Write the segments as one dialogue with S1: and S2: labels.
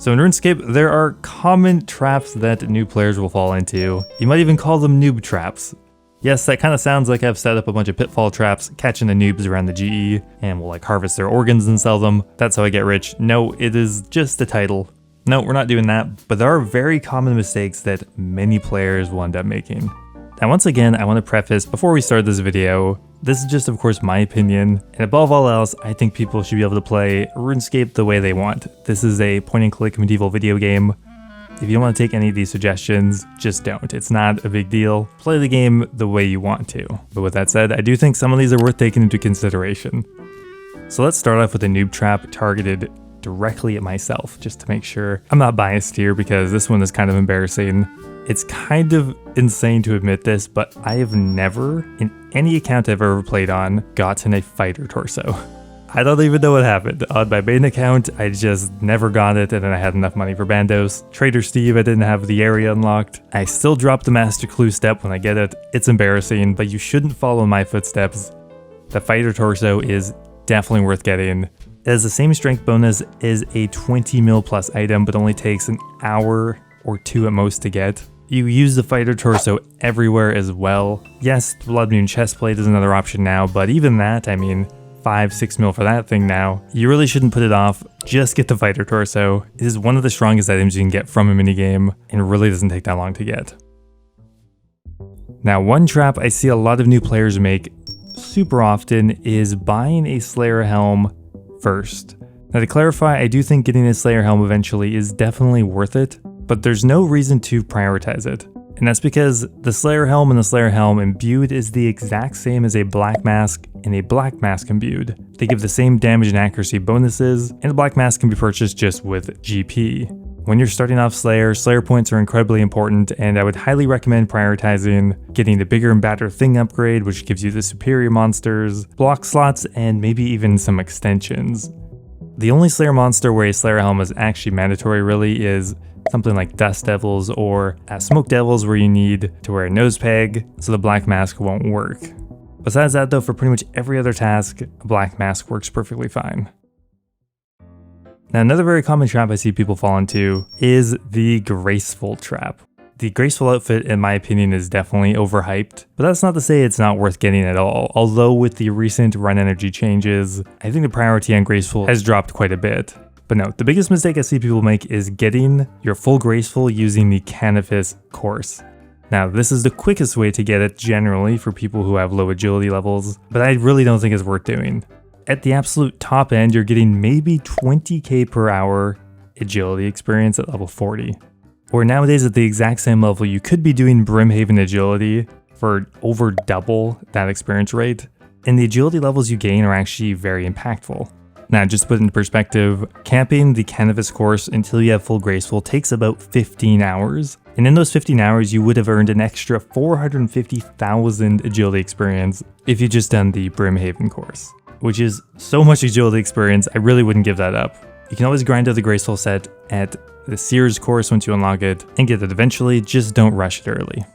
S1: So in RuneScape, there are common traps that new players will fall into. You might even call them noob traps. Yes, that kind of sounds like I've set up a bunch of pitfall traps, catching the noobs around the GE, and will like harvest their organs and sell them. That's how I get rich. No, it is just the title. No, we're not doing that, but there are very common mistakes that many players will end up making. Now once again, I want to preface before we start this video, this is just of course my opinion, and above all else, I think people should be able to play RuneScape the way they want. This is a point and click medieval video game. If you don't want to take any of these suggestions, just don't. It's not a big deal. Play the game the way you want to. But with that said, I do think some of these are worth taking into consideration. So let's start off with a noob trap targeted directly at myself, just to make sure I'm not biased here, because this one is kind of embarrassing. It's kind of insane to admit this, but I have never, in any account I've ever played on, gotten a fighter torso. I don't even know what happened. On my main account, I just never got it, and then I had enough money for Bandos. Trader Steve, I didn't have the area unlocked. I still dropped the Master Clue step when I get it. It's embarrassing, but you shouldn't follow my footsteps. The fighter torso is definitely worth getting. It has the same strength bonus as a 20 mil plus item, but only takes an hour or two at most to get. You use the fighter torso everywhere as well. Yes, Blood Moon chestplate is another option now, but even that, I mean, 5-6 mil for that thing now. You really shouldn't put it off. Just get the fighter torso. It is one of the strongest items you can get from a minigame, and really doesn't take that long to get. Now, one trap I see a lot of new players make super often is buying a Slayer helm first. Now to clarify, I do think getting a Slayer helm eventually is definitely worth it, but there's no reason to prioritize it. And that's because the Slayer helm and the Slayer helm imbued is the exact same as a Black Mask and a Black Mask imbued. They give the same damage and accuracy bonuses, and the Black Mask can be purchased just with GP. When you're starting off Slayer, Slayer points are incredibly important, and I would highly recommend prioritizing getting the bigger and badder thing upgrade, which gives you the superior monsters, block slots, and maybe even some extensions. The only Slayer monster where a Slayer helm is actually mandatory really is something like Dust Devils or Smoke Devils, where you need to wear a nose peg, so the Black Mask won't work. Besides that though, for pretty much every other task, a Black Mask works perfectly fine. Now another very common trap I see people fall into is the Graceful trap. The Graceful outfit, in my opinion, is definitely overhyped, but that's not to say it's not worth getting at all. Although with the recent run energy changes, I think the priority on Graceful has dropped quite a bit. But no, the biggest mistake I see people make is getting your full Graceful using the Canvas course. Now, this is the quickest way to get it generally for people who have low agility levels, but I really don't think it's worth doing. At the absolute top end, you're getting maybe 20k per hour agility experience at level 40. Or nowadays at the exact same level, you could be doing Brimhaven agility for over double that experience rate, and the agility levels you gain are actually very impactful. Now, just to put it into perspective, camping the Canvas course until you have full Graceful takes about 15 hours, and in those 15 hours, you would have earned an extra 450,000 agility experience if you just done the Brimhaven course, which is so much agility experience, I really wouldn't give that up. You can always grind out the Graceful set at the Sears course once you unlock it, and get it eventually, just don't rush it early.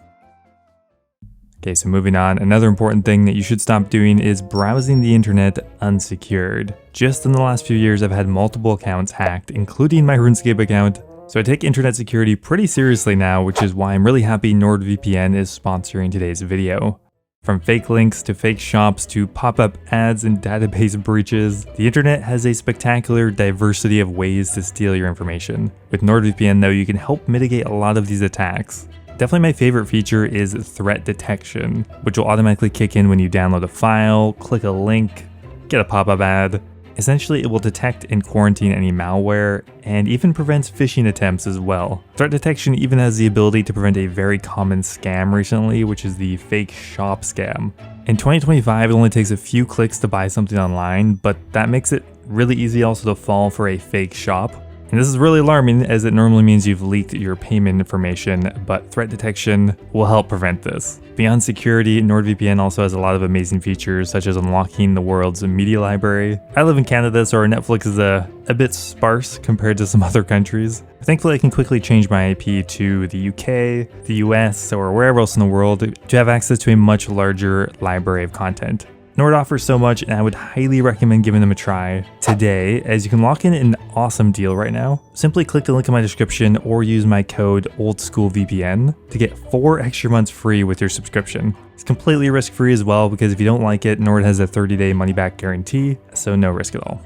S1: Okay, so moving on, another important thing that you should stop doing is browsing the internet unsecured. Just in the last few years, I've had multiple accounts hacked, including my RuneScape account, so I take internet security pretty seriously now, which is why I'm really happy NordVPN is sponsoring today's video. From fake links to fake shops to pop-up ads and database breaches, the internet has a spectacular diversity of ways to steal your information. With NordVPN though, you can help mitigate a lot of these attacks. Definitely my favorite feature is threat detection, which will automatically kick in when you download a file, click a link, get a pop-up ad. Essentially, it will detect and quarantine any malware, and even prevents phishing attempts as well. Threat detection even has the ability to prevent a very common scam recently, which is the fake shop scam. In 2025, it only takes a few clicks to buy something online, but that makes it really easy also to fall for a fake shop. And this is really alarming, as it normally means you've leaked your payment information, but threat detection will help prevent this. Beyond security, NordVPN also has a lot of amazing features, such as unlocking the world's media library. I live in Canada, so our Netflix is a bit sparse compared to some other countries. Thankfully, I can quickly change my IP to the UK, the US, or wherever else in the world to have access to a much larger library of content. Nord offers so much, and I would highly recommend giving them a try today, as you can lock in an awesome deal right now. Simply click the link in my description or use my code OLDSCHOOLVPN to get 4 extra months free with your subscription. It's completely risk-free as well, because if you don't like it, Nord has a 30-day money-back guarantee, so no risk at all.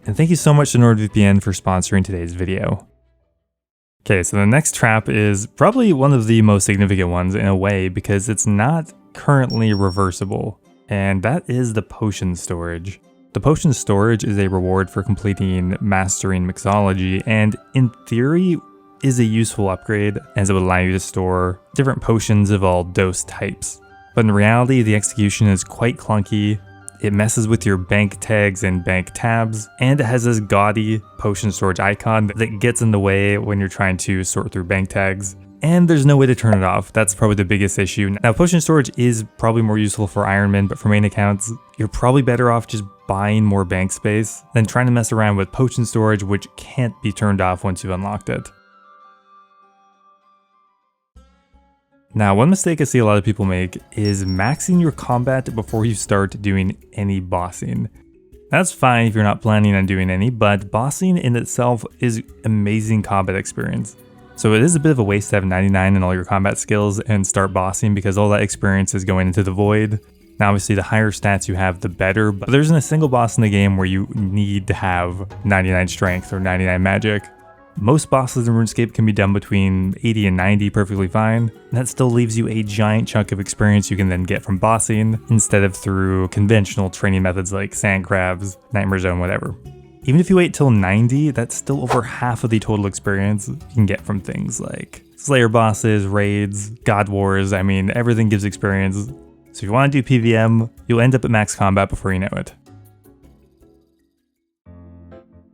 S1: And thank you so much to NordVPN for sponsoring today's video. Okay, so the next trap is probably one of the most significant ones in a way, because it's not currently reversible. And that is the potion storage. The potion storage is a reward for completing Mastering Mixology, and in theory is a useful upgrade, as it would allow you to store different potions of all dose types. But in reality, the execution is quite clunky. It messes with your bank tags and bank tabs, and it has this gaudy potion storage icon that gets in the way when you're trying to sort through bank tags. And there's no way to turn it off. That's probably the biggest issue. Now, potion storage is probably more useful for Ironman, but for main accounts, you're probably better off just buying more bank space than trying to mess around with potion storage, which can't be turned off once you've unlocked it. Now, one mistake I see a lot of people make is maxing your combat before you start doing any bossing. That's fine if you're not planning on doing any, but bossing in itself is amazing combat experience. So it is a bit of a waste to have 99 in all your combat skills and start bossing, because all that experience is going into the void. Now obviously the higher stats you have, the better, but there isn't a single boss in the game where you need to have 99 strength or 99 magic. Most bosses in RuneScape can be done between 80 and 90 perfectly fine, and that still leaves you a giant chunk of experience you can then get from bossing, instead of through conventional training methods like sand crabs, nightmare zone, whatever. Even if you wait till 90, that's still over half of the total experience you can get from things like Slayer bosses, raids, God Wars. I mean, everything gives experience. So if you want to do PvM, you'll end up at max combat before you know it.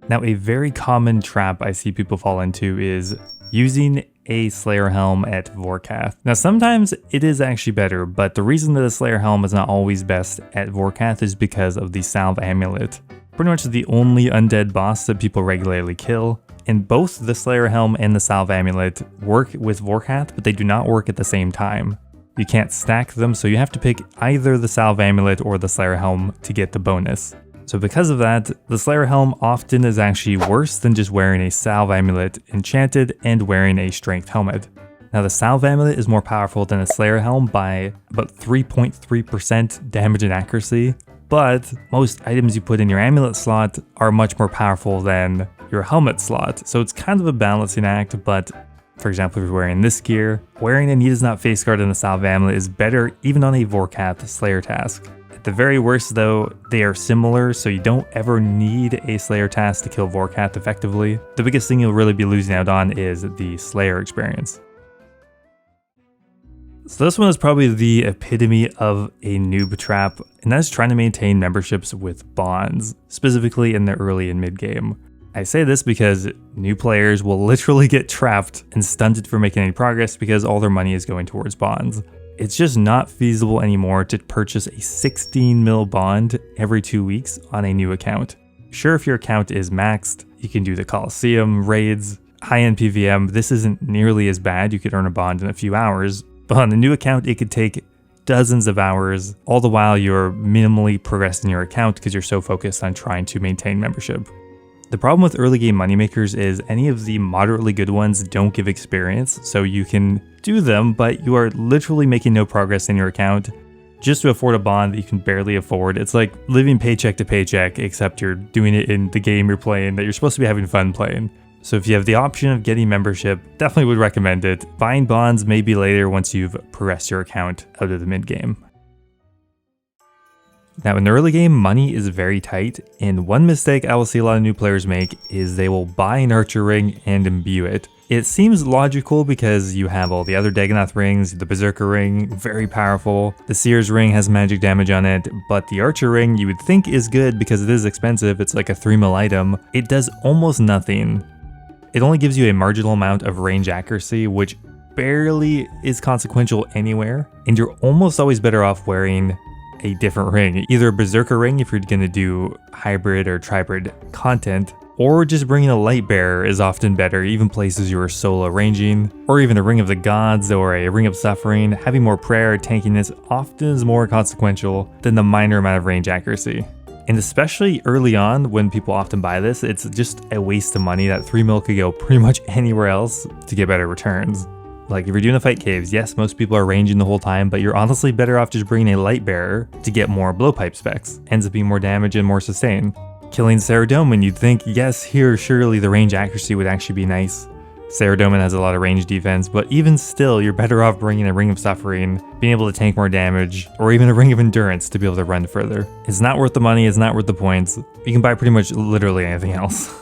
S1: Now, a very common trap I see people fall into is using a Slayer helm at Vorkath. Now, sometimes it is actually better, but the reason that a Slayer helm is not always best at Vorkath is because of the Salve Amulet. Pretty much the only undead boss that people regularly kill, and both the Slayer helm and the Salve Amulet work with Vorkath, but they do not work at the same time. You can't stack them, so you have to pick either the Salve Amulet or the Slayer helm to get the bonus. So because of that, the Slayer helm often is actually worse than just wearing a Salve Amulet enchanted and wearing a strength helmet. Now the Salve Amulet is more powerful than a Slayer helm by about 3.3% damage and accuracy, but most items you put in your amulet slot are much more powerful than your helmet slot, so it's kind of a balancing act. But for example, if you're wearing this gear, wearing a Need Is Not face guard in the Salve Amulet is better even on a Vorkath Slayer task. At the very worst though, they are similar, so you don't ever need a Slayer task to kill Vorkath effectively. The biggest thing you'll really be losing out on is the Slayer experience. So this one is probably the epitome of a noob trap, and that's trying to maintain memberships with bonds, specifically in the early and mid game. I say this because new players will literally get trapped and stunted for making any progress because all their money is going towards bonds. It's just not feasible anymore to purchase a 16 mil bond every 2 weeks on a new account. Sure, if your account is maxed, you can do the Coliseum, raids, high-end PvM, this isn't nearly as bad, you could earn a bond in a few hours. But on a new account, it could take dozens of hours, all the while you're minimally progressing your account because you're so focused on trying to maintain membership. The problem with early game moneymakers is any of the moderately good ones don't give experience, so you can do them, but you are literally making no progress in your account just to afford a bond that you can barely afford. It's like living paycheck to paycheck, except you're doing it in the game you're playing that you're supposed to be having fun playing. So if you have the option of getting membership, definitely would recommend it. Buying bonds maybe later once you've progressed your account out of the mid game. Now in the early game, money is very tight, and one mistake I will see a lot of new players make is they will buy an archer ring and imbue it. It seems logical because you have all the other Dagonoth rings, the Berserker ring, very powerful, the Seer's ring has magic damage on it, but the archer ring you would think is good because it is expensive, it's like a 3 mil item. It does almost nothing. It only gives you a marginal amount of range accuracy, which barely is consequential anywhere, and you're almost always better off wearing a different ring, either a Berserker ring if you're going to do hybrid or tribrid content, or just bringing a light bearer is often better, even places you are solo ranging, or even a Ring of the Gods or a Ring of Suffering. Having more prayer or tankiness often is more consequential than the minor amount of range accuracy. And especially early on, when people often buy this, it's just a waste of money. That 3 mil could go pretty much anywhere else to get better returns. Like if you're doing the fight caves, yes, most people are ranging the whole time, but you're honestly better off just bringing a light bearer to get more blowpipe specs. Ends up being more damage and more sustain. Killing Faerdhinen, you'd think, yes, here surely the range accuracy would actually be nice. Faerdhinen has a lot of range defense, but even still, you're better off bringing a Ring of Suffering, being able to tank more damage, or even a Ring of Endurance to be able to run further. It's not worth the money, it's not worth the points. You can buy pretty much literally anything else.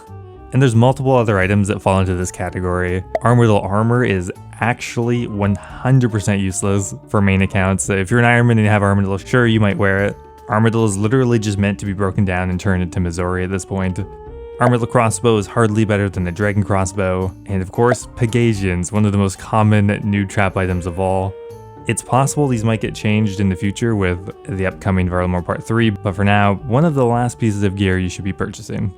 S1: And there's multiple other items that fall into this category. Armored armor is actually 100% useless for main accounts. So if you're an Ironman and you have Armadillo, sure, you might wear it. Armadillo is literally just meant to be broken down and turned into Missouri at this point. Armadillo crossbow is hardly better than the dragon crossbow. And of course, Pegasians, one of the most common noob trap items of all. It's possible these might get changed in the future with the upcoming Varlamore Part 3, but for now, one of the last pieces of gear you should be purchasing.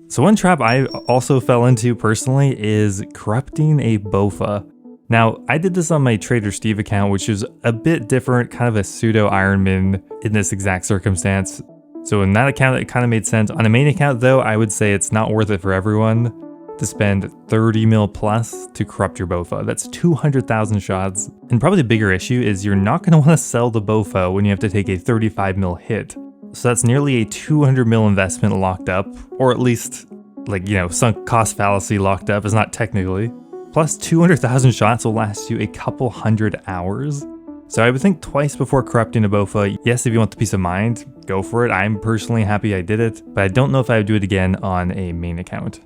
S1: So one trap I also fell into personally is corrupting a Bofa. Now, I did this on my Trader Steve account, which is a bit different, kind of a pseudo Ironman in this exact circumstance. So in that account, it kind of made sense. On a main account though, I would say it's not worth it for everyone to spend 30 mil plus to corrupt your Bofa. That's 200,000 shots. And probably the bigger issue is you're not going to want to sell the Bofa when you have to take a 35 mil hit. So that's nearly a 200 mil investment locked up, or at least, like, you know, sunk cost fallacy locked up is not technically. Plus 200,000 shots will last you a couple hundred hours. So I would think twice before corrupting a Bofa. Yes, if you want the peace of mind, go for it. I'm personally happy I did it, but I don't know if I would do it again on a main account.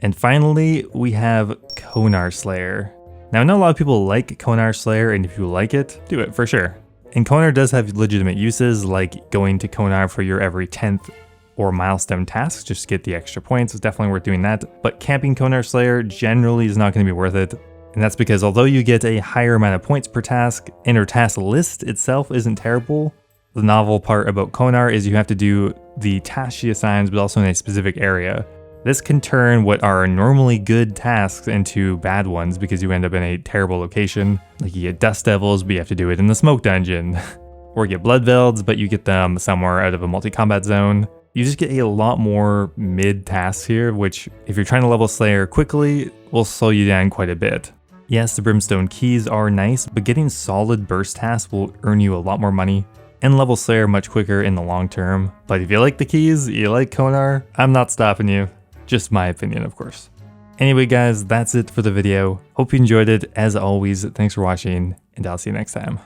S1: And finally, we have Konar Slayer. Now I know a lot of people like Konar Slayer, and if you like it, do it for sure. And Konar does have legitimate uses, like going to Konar for your every 10th or milestone tasks, just to get the extra points. It's definitely worth doing that. But camping Konar Slayer generally is not going to be worth it. And that's because although you get a higher amount of points per task, and your task list itself isn't terrible, the novel part about Konar is you have to do the tasks she assigns, but also in a specific area. This can turn what are normally good tasks into bad ones because you end up in a terrible location. Like you get Dust Devils, but you have to do it in the Smoke Dungeon. Or you get Blood Velds, but you get them somewhere out of a multi-combat zone. You just get a lot more mid tasks here, which if you're trying to level Slayer quickly, will slow you down quite a bit. Yes, the Brimstone keys are nice, but getting solid burst tasks will earn you a lot more money and level Slayer much quicker in the long term. But if you like the keys, you like Konar, I'm not stopping you. Just my opinion, of course. Anyway guys, that's it for the video. Hope you enjoyed it. As always, thanks for watching, and I'll see you next time.